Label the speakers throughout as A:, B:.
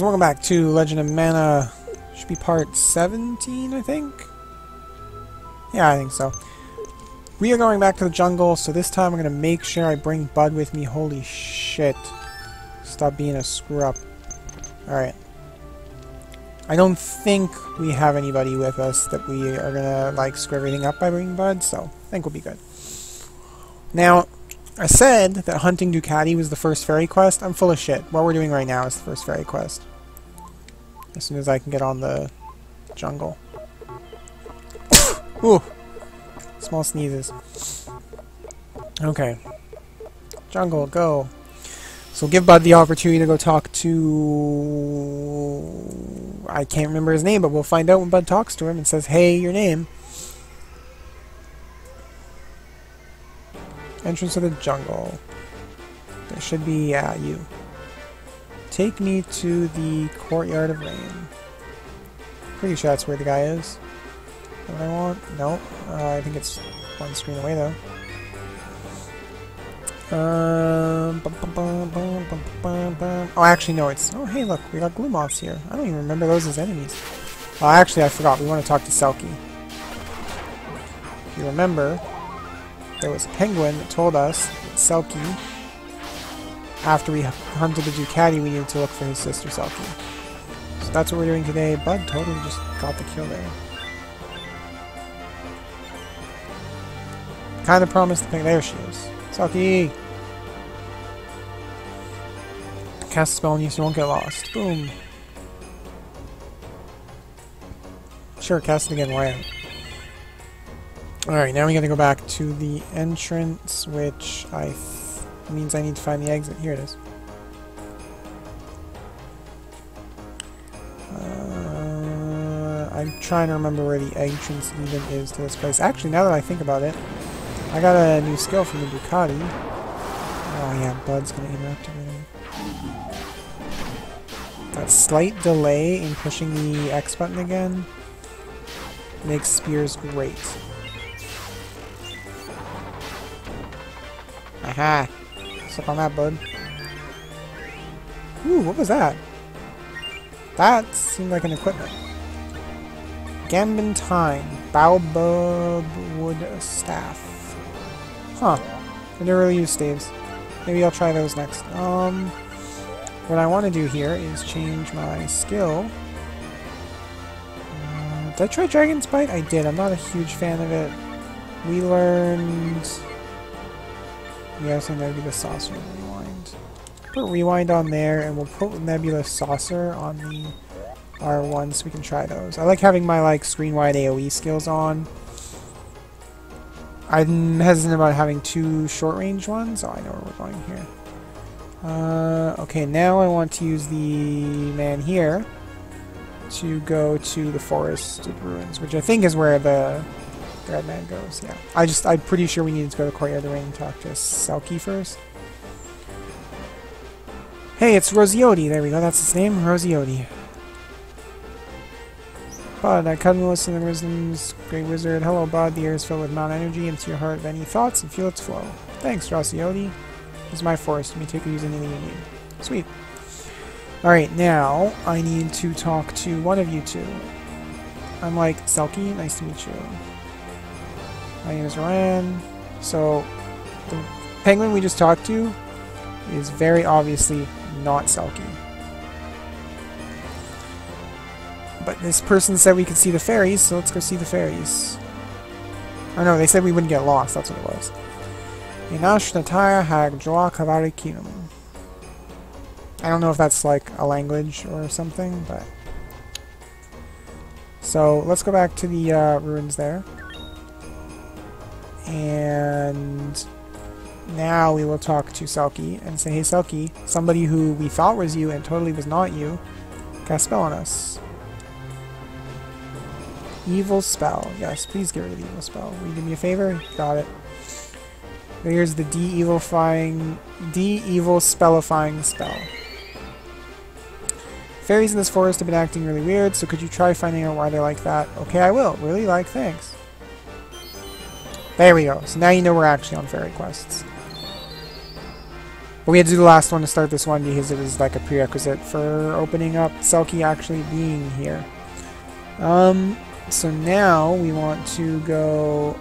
A: Welcome back to Legend of Mana. Should be part 17, I think? Yeah, I think so. We are going back to the jungle, so this time I'm going to make sure I bring Bud with me. Holy shit. Stop being a screw-up. Alright. I don't think we have anybody with us that we are going to, like, screw everything up by bringing Bud, so I think we'll be good. Now, I said that hunting Ducati was the first fairy quest. I'm full of shit. What we're doing right now is the first fairy quest. As soon as I can get on the jungle. Ooh! Small sneezes. Okay. Jungle, go. So give Bud the opportunity to go talk to... I can't remember his name, but we'll find out when Bud talks to him and says, hey, your name. Entrance of the jungle. There should be, you. Take me to the Courtyard of Rain. Pretty sure that's where the guy is. What I want? No. I think it's one screen away, though. Oh, actually, no, it's... Oh, hey, look, we got glue moths here. I don't even remember those as enemies. Oh, actually, I forgot. We want to talk to Selkie. If you remember, there was a penguin that told us that Selkie, after we hunted the Ducati, we needed to look for his sister Selkie. So that's what we're doing today. Bud totally just got the kill there. Kind of promised the thing. There she is. Selkie! Cast a spell on you so you won't get lost. Boom. Sure, cast it again. Why not? Alright, now we gotta go back to the entrance, which means I need to find the exit. Here it is. I'm trying to remember where the entrance even is to this place. Actually, now that I think about it, I got a new skill from the Ducati. Oh yeah, Bud's gonna interact with it. That slight delay in pushing the X button again makes spears great. Aha! Suck on that, Bud. Ooh, what was that? That seemed like an equipment. Gambentine. Baobab wood staff. Huh. I never really used staves. Maybe I'll try those next. What I want to do here is change my skill. Did I try Dragon's Bite? I did. I'm not a huge fan of it. We learned... Yes, and Nebula Saucer and Rewind. Put Rewind on there, and we'll put Nebula Saucer on the R1 so we can try those. I like having my, like, screen-wide AoE skills on. I'm hesitant about having two short-range ones. Oh, I know where we're going here. Okay, now I want to use the man here to go to the Forested Ruins, which I think is where the red man goes. Yeah, I'm pretty sure we needed to go to Courtyard of the Rain and talk to Selkie first. Hey, it's Rosiotti. There we go. That's his name, Rosiotti. Bud, I cut and listen to the wisdom's great wizard. Hello, Bud. The air is filled with Mount energy. Empty your heart of any thoughts and feel its flow. Thanks, Rosiotti. This is my forest. You may take or use anything you need. Sweet. Alright, now I need to talk to one of you two. I'm like, Selkie, nice to meet you. My name is Ryan. So, the penguin we just talked to is very obviously not Selkie. But this person said we could see the fairies, so let's go see the fairies. Or no, they said we wouldn't get lost, that's what it was. Inashnataya hag joa kavari kinum. I don't know if that's like a language or something, but... So, let's go back to the ruins there. And... now we will talk to Selkie and say, hey Selkie, somebody who we thought was you and totally was not you, cast a spell on us. Evil spell. Yes, please get rid of the evil spell. Will you do me a favor? Got it. Here's the de-evil spellifying spell. Fairies in this forest have been acting really weird, so could you try finding out why they're like that? Okay, I will. Really like, thanks. There we go. So now you know we're actually on fairy quests. But we had to do the last one to start this one because it was like a prerequisite for opening up Selkie actually being here. So now we want to go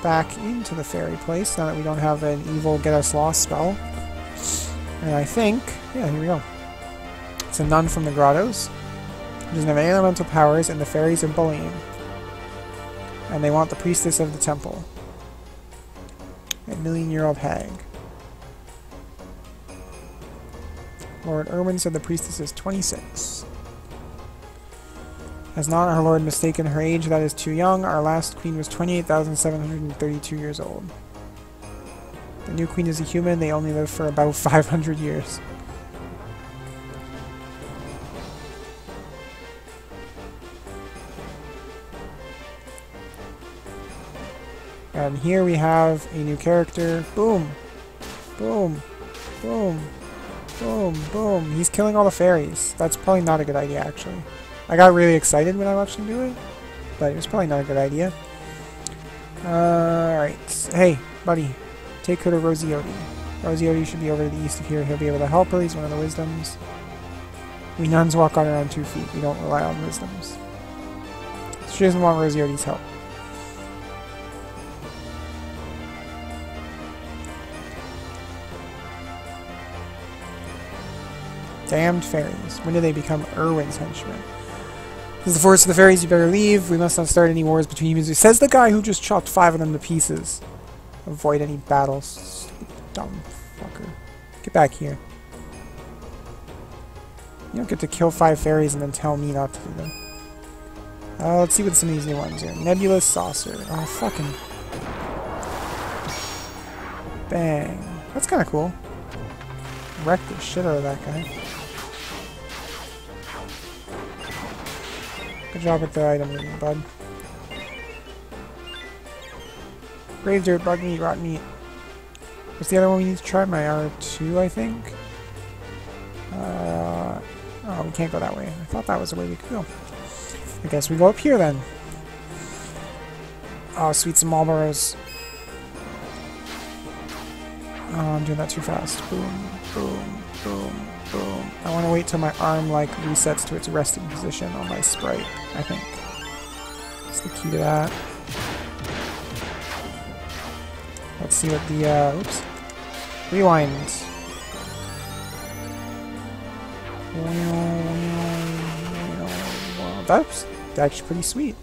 A: back into the fairy place now that we don't have an evil get us lost spell. And I think, yeah, here we go. It's a nun from the grottos. She doesn't have any elemental powers, and the fairies are bullying. And they want the priestess of the temple. A million-year-old hag. Lord Irwin said the priestess is 26. Has not our lord mistaken her age? That is too young. Our last queen was 28,732 years old. The new queen is a human. They only live for about 500 years. And here we have a new character. Boom! Boom! Boom! Boom! Boom! He's killing all the fairies. That's probably not a good idea, actually. I got really excited when I watched him do it, but it was probably not a good idea. Alright. Hey, buddy. Take her to Rosiotti. Rosiotti should be over to the east of here. He'll be able to help her. He's one of the wisdoms. We nuns walk on our own 2 feet. We don't rely on wisdoms. She doesn't want Rosiotti's help. Damned fairies. When do they become Irwin's henchmen? This is the forest of the fairies. You better leave. We must not start any wars between humans. Says the guy who just chopped 5 of them to pieces. Avoid any battles. Stupid, dumb fucker. Get back here. You don't get to kill 5 fairies and then tell me not to do them. Let's see what some of these new ones are. Nebulous Saucer. Oh, fucking... Bang. That's kind of cool. Wreck the shit out of that guy. Good job with the item reading, bud. Grave dirt, bug meat, rotten meat. What's the other one we need to try? My R2, I think? Oh, we can't go that way. I thought that was the way we could go. I guess we go up here then. Oh, sweet some Marlboros. Oh, I'm doing that too fast. Boom, boom, boom, boom. I want to wait till my arm, like, resets to its resting position on my sprite, I think. That's the key to that. Let's see what the, oops. Rewind. Well, that's actually pretty sweet.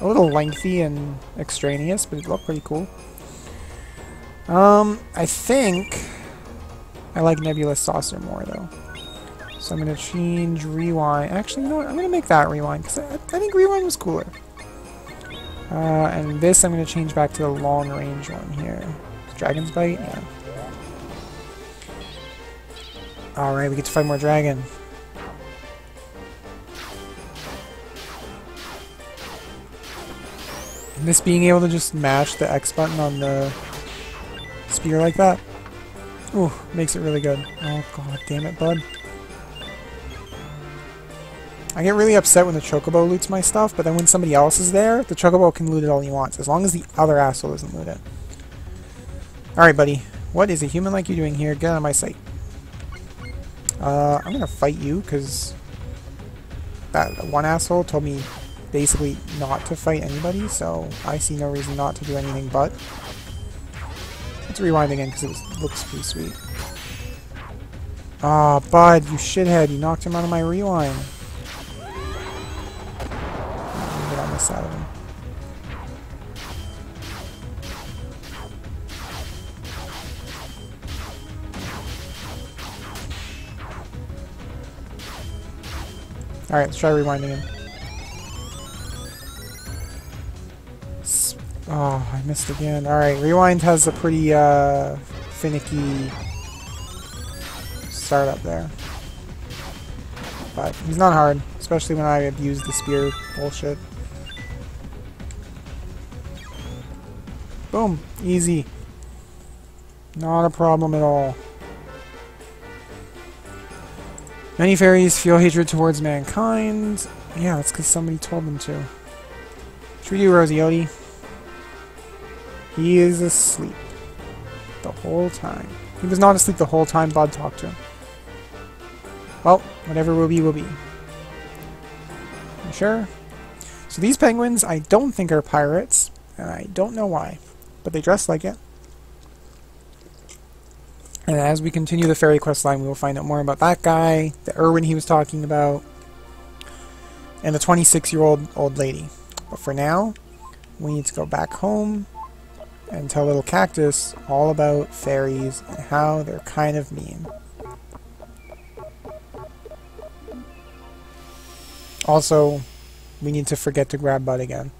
A: A little lengthy and extraneous, but it looked pretty cool. I think I like Nebulous Saucer more, though. So I'm going to change Rewind. Actually, you know what? I'm going to make that Rewind, because I think Rewind was cooler. And this I'm going to change back to the long range one here. Dragon's Bite? Yeah. Alright, we get to fight more dragon. And this being able to just mash the X button on the spear like that, ooh, makes it really good. Oh god damn it, bud. I get really upset when the Chocobo loots my stuff, but then when somebody else is there, the Chocobo can loot it all he wants, as long as the other asshole doesn't loot it. Alright, buddy. What is a human like you doing here? Get out of my sight. I'm gonna fight you, because that one asshole told me basically not to fight anybody, so I see no reason not to do anything but. Let's rewind again, because it looks pretty sweet. Aw, oh, bud, you shithead. You knocked him out of my rewind. Get on this side of him. Alright, let's try rewinding him. Oh, I missed again. Alright, Rewind has a pretty finicky startup there. But he's not hard, especially when I abuse the spear bullshit. Boom! Easy. Not a problem at all. Many fairies feel hatred towards mankind. Yeah, that's because somebody told them to. Should we do Rosiotti? He is asleep. the whole time. He was not asleep the whole time Bud talked to him. Well, whatever will be, will be. You sure? So these penguins, I don't think are pirates, and I don't know why, but they dress like it. And as we continue the fairy quest line, we will find out more about that guy, the Erwin he was talking about, and the 26-year-old old lady. But for now, we need to go back home and tell little Cactus all about fairies and how they're kind of mean. Also, we need to forget to grab Bud again.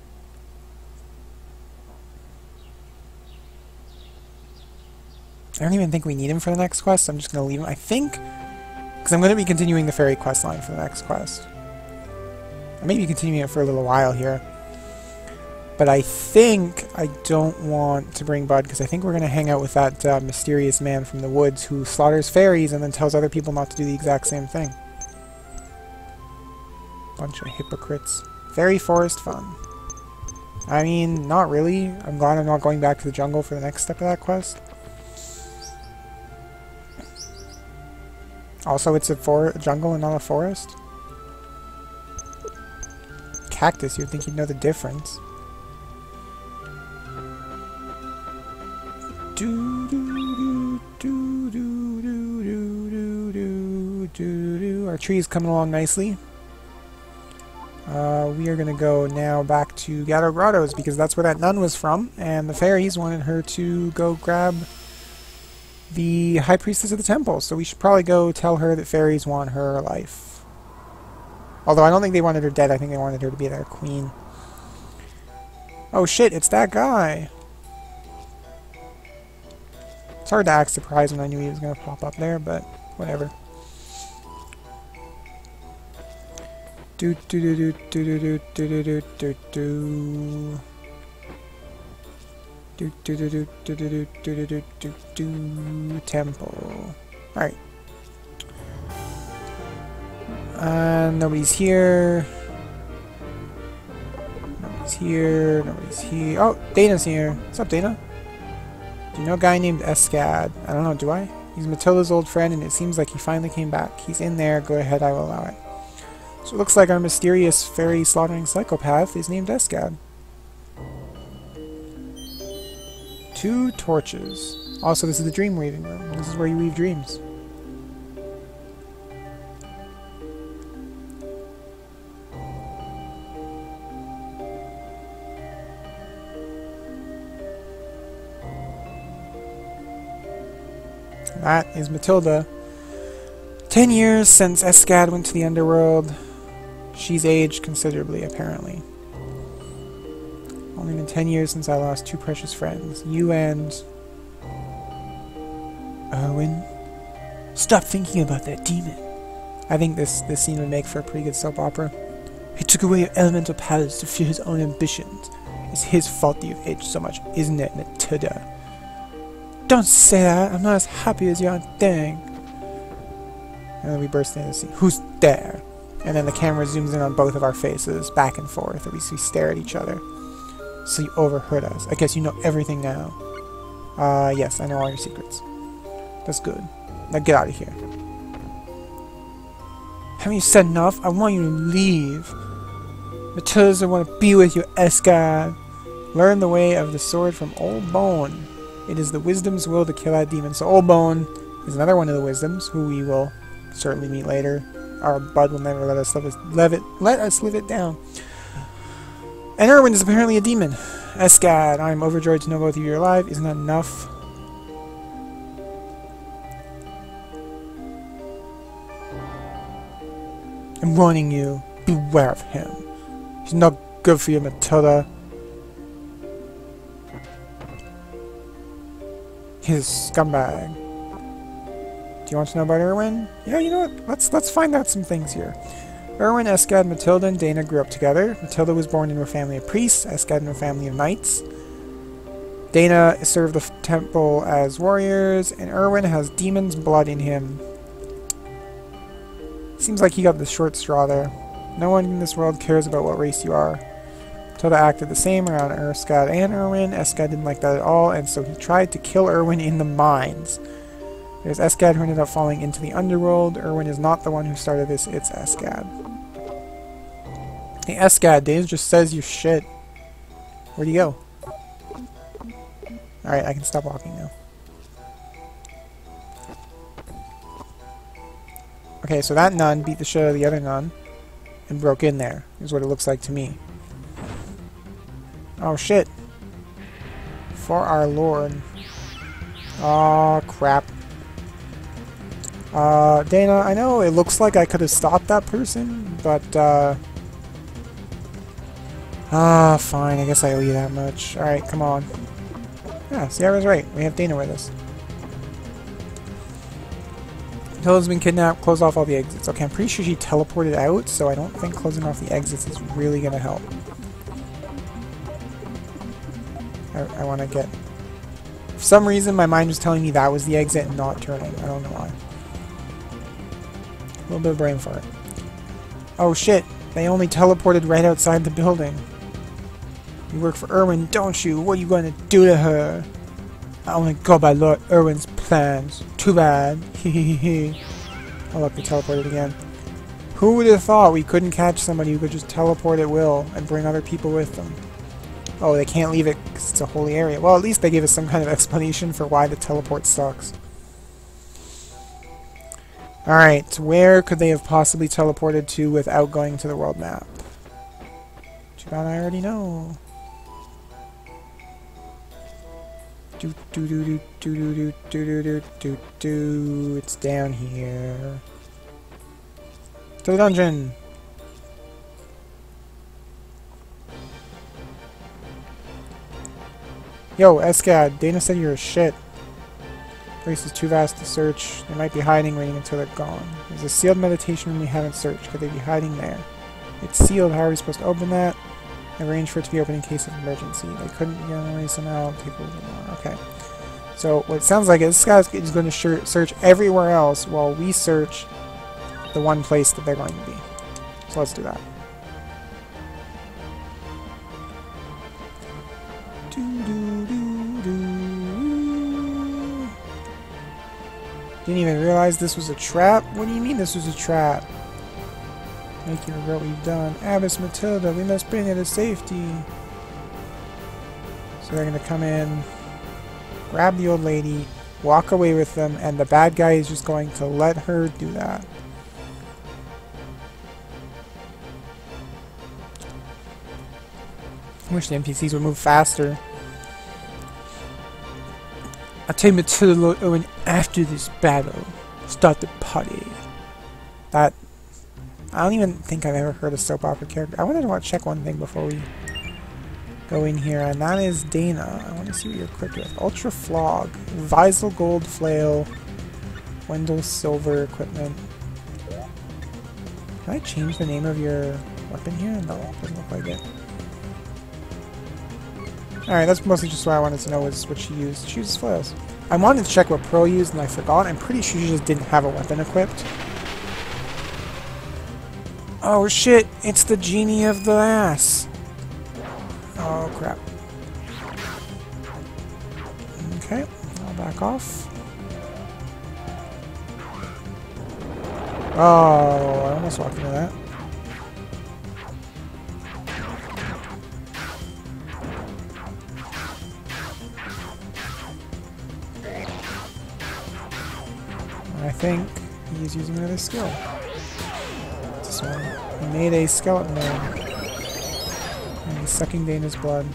A: I don't even think we need him for the next quest. I'm just going to leave him, I think, because I'm going to be continuing the fairy quest line for the next quest. I may be continuing it for a little while here. But I think I don't want to bring Bud, because I think we're going to hang out with that mysterious man from the woods who slaughters fairies and then tells other people not to do the exact same thing. Bunch of hypocrites. Fairy forest fun. I mean, not really. I'm glad I'm not going back to the jungle for the next step of that quest. Also, it's a jungle and not a forest. Cactus, you'd think you'd know the difference. Our tree is coming along nicely. We are going to go now back to Gato Grottos because that's where that nun was from, and the fairies wanted her to go grab the High Priestess of the Temple, so we should probably go tell her that fairies want her life. Although I don't think they wanted her dead, I think they wanted her to be their queen. Oh shit, it's that guy! It's hard to act surprised when I knew he was going to pop up there, but whatever. Do do do do do do do do do do. Do do do do do do do do do do temple. Alright. Nobody's here. Nobody's here. Nobody's here. Oh, Dana's here. What's up, Dana? Do you know a guy named Escad? I don't know, do I? He's Matilda's old friend, and it seems like he finally came back. He's in there. Go ahead, I will allow it. So it looks like our mysterious fairy slaughtering psychopath is named Escad. 2 torches. Also, this is the dream weaving room. This is where you weave dreams. That is Matilda. 10 years since Escad went to the underworld. She's aged considerably, apparently. Only been 10 years since I lost 2 precious friends. You and... Erwin? Stop thinking about that demon. I think this scene would make for a pretty good soap opera. He took away your elemental powers to fuel his own ambitions. It's his fault that you've aged so much, isn't it, Matilda? Don't say that! I'm not as happy as you on thing! And then we burst into the scene. Who's there? And then the camera zooms in on both of our faces, back and forth, and we stare at each other. So you overheard us. I guess you know everything now. Yes, I know all your secrets. That's good. Now get out of here. Haven't you said enough? I want you to leave. Matilda doesn't want to be with you, Escad. Learn the way of the sword from Old Bone. It is the wisdom's will to kill that demon. So Old Bone is another one of the wisdoms, who we will certainly meet later. Our Bud will never let us live it down. And Erwin is apparently a demon. Escad, I'm overjoyed to know both of you are alive. Isn't that enough? I'm warning you. Beware of him. He's not good for you, Matilda. He's a scumbag. Do you want to know about Erwin? Yeah, you know what? Let's find out some things here. Erwin, Escad, Matilda, and Dana grew up together. Matilda was born into a family of priests, Escad into a family of knights. Dana served the temple as warriors, and Erwin has demon's blood in him. Seems like he got the short straw there. No one in this world cares about what race you are. Tilda acted the same around Erskad and Erwin. Eskad didn't like that at all, and so he tried to kill Erwin in the mines. There's Eskad who ended up falling into the underworld. Erwin is not the one who started this, it's Eskad. Hey Eskad, Daze just says you shit. Where'd you go? Alright, I can stop walking now. Okay, so that nun beat the shit out of the other nun and broke in there, is what it looks like to me. Oh shit. For our lord. Oh crap. Dana, I know it looks like I could have stopped that person, but fine, I guess I owe you that much. Alright, come on. Yeah, see, I was right. We have Dana with us. Tilda's been kidnapped. Close off all the exits. Okay, I'm pretty sure she teleported out, so I don't think closing off the exits is really gonna help. I want to get... For some reason, my mind was telling me that was the exit and not turning. I don't know why. A little bit of brain fart. Oh shit! They only teleported right outside the building. You work for Erwin, don't you? What are you going to do to her? I only go by Lord Erwin's plans. Too bad. Hehehe. Oh look, they teleported again. Who would have thought we couldn't catch somebody who could just teleport at will and bring other people with them? Oh, they can't leave it because it's a holy area. Well, at least they gave us some kind of explanation for why the teleport sucks. Alright, where could they have possibly teleported to without going to the world map? Too bad I already know. Do do do do do do do do do do. It's down here. To the dungeon! Yo, Eskad, Dana said you're a shit. The place is too vast to search. They might be hiding, waiting until they're gone. There's a sealed meditation room we haven't searched. Could they be hiding there? It's sealed. How are we supposed to open that? Arrange for it to be open in case of emergency. They couldn't get away somehow. Take over more. Okay. So, what it sounds like is this guy is going to search everywhere else while we search the one place that they're going to be. So let's do that. Didn't even realize this was a trap? What do you mean this was a trap? Make you regret what you've done. Abbess Matilda, we must bring her to safety. So they're gonna come in, grab the old lady, walk away with them, and the bad guy is just going to let her do that. I wish the NPCs would move faster. I'll take Matilda Lord Owen after this battle. Start the party. That... I don't even think I've ever heard a soap opera character. I wanted to check one thing before we go in here, and that is Dana. I want to see what you're equipped with. Ultra Flog, Visal Gold Flail, Wendell Silver Equipment. Can I change the name of your weapon here? No, doesn't look like it. Alright, that's mostly just what I wanted to know was what she used. She uses flails. I wanted to check what Pearl used and I forgot. I'm pretty sure she just didn't have a weapon equipped. Oh shit, it's the genie of the ass. Oh crap. Okay, I'll back off. Oh, I almost walked into that. I think he's using another skill. This one. He made a skeleton man. And he's sucking Dana's blood.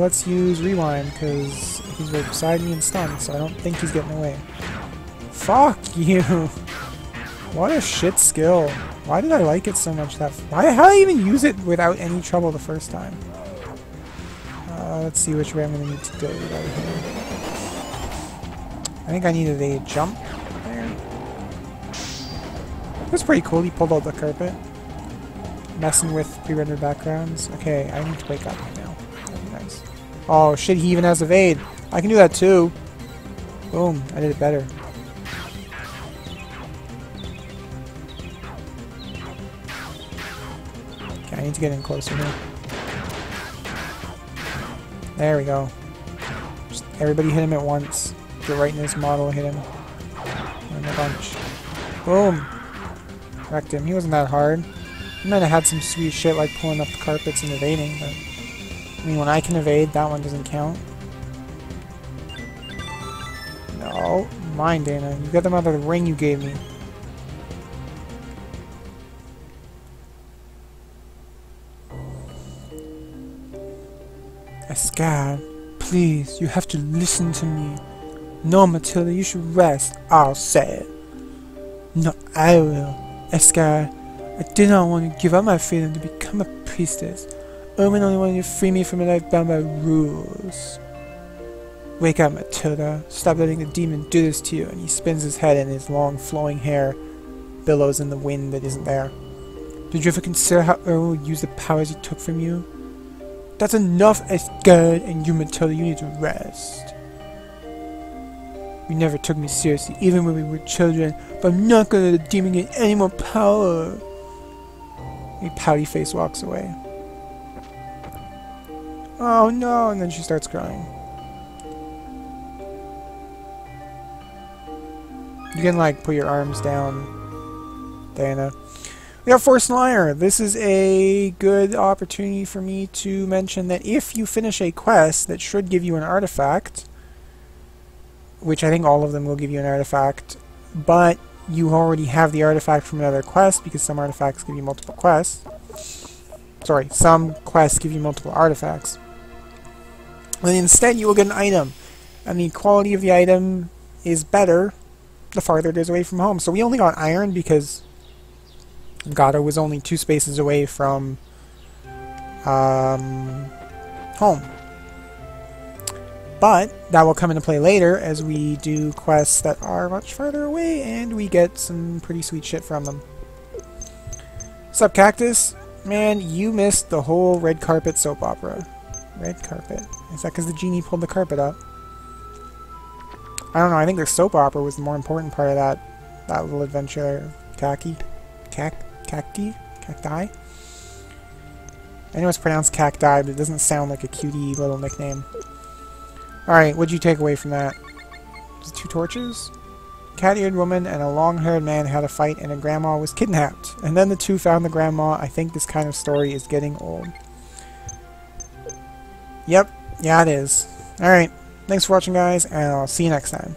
A: Let's use rewind, because he's right beside me and stunned, so I don't think he's getting away. Fuck you! What a shit skill. Why did I like it so much? How did I even use it without any trouble the first time? Let's see which way I'm going to need to go right here. I think I needed a jump there. It was pretty cool. He pulled out the carpet. Messing with pre-rendered backgrounds. Okay, I need to wake up right now. That'd be nice. Oh shit, he even has evade. I can do that too. Boom, I did it better. need to get in closer here. There we go. Just everybody hit him at once. Get right in his model, hit him. And a bunch. Boom! Wrecked him. He wasn't that hard. He might have had some sweet shit like pulling up the carpets and evading, but... I mean, when I can evade, that one doesn't count. No. Mine, Dana. You got them out of the ring you gave me. Scar, please, you have to listen to me. No, Matilda, you should rest. I'll say it. No, I will. Scar, I did not want to give up my freedom to become a priestess. Omen only wanted to free me from a life bound by rules. Wake up, Matilda. Stop letting the demon do this to you. And he spins his head and his long flowing hair billows in the wind that isn't there. Did you ever consider how Erwin would use the powers he took from you? That's enough, Asgard, and you, Matilda, you need to rest. You never took me seriously, even when we were children, but I'm not gonna let the demon get any more power. A pouty face walks away. Oh no, and then she starts crying. You can, like, put your arms down, Diana. We have Force Liar. This is a good opportunity for me to mention that if you finish a quest that should give you an artifact, which I think all of them will give you an artifact, but you already have the artifact from another quest because some artifacts give you multiple quests. Sorry, some quests give you multiple artifacts. And instead you will get an item, and the quality of the item is better the farther it is away from home. So we only got iron because Gato was only 2 spaces away from home. But that will come into play later as we do quests that are much farther away and we get some pretty sweet shit from them. Sup, Cactus? Man, you missed the whole red carpet soap opera. Red carpet. Is that because the genie pulled the carpet up? I don't know, I think the soap opera was the more important part of that little adventure. Cacti? Cacti? Cacti? I know it's pronounced cacti, but it doesn't sound like a cutie little nickname. Alright, what'd you take away from that? Was it 2 torches? A cat-eared woman and a long-haired man had a fight and a grandma was kidnapped. And then the 2 found the grandma. I think this kind of story is getting old. Yep, yeah it is. Alright, thanks for watching guys, and I'll see you next time.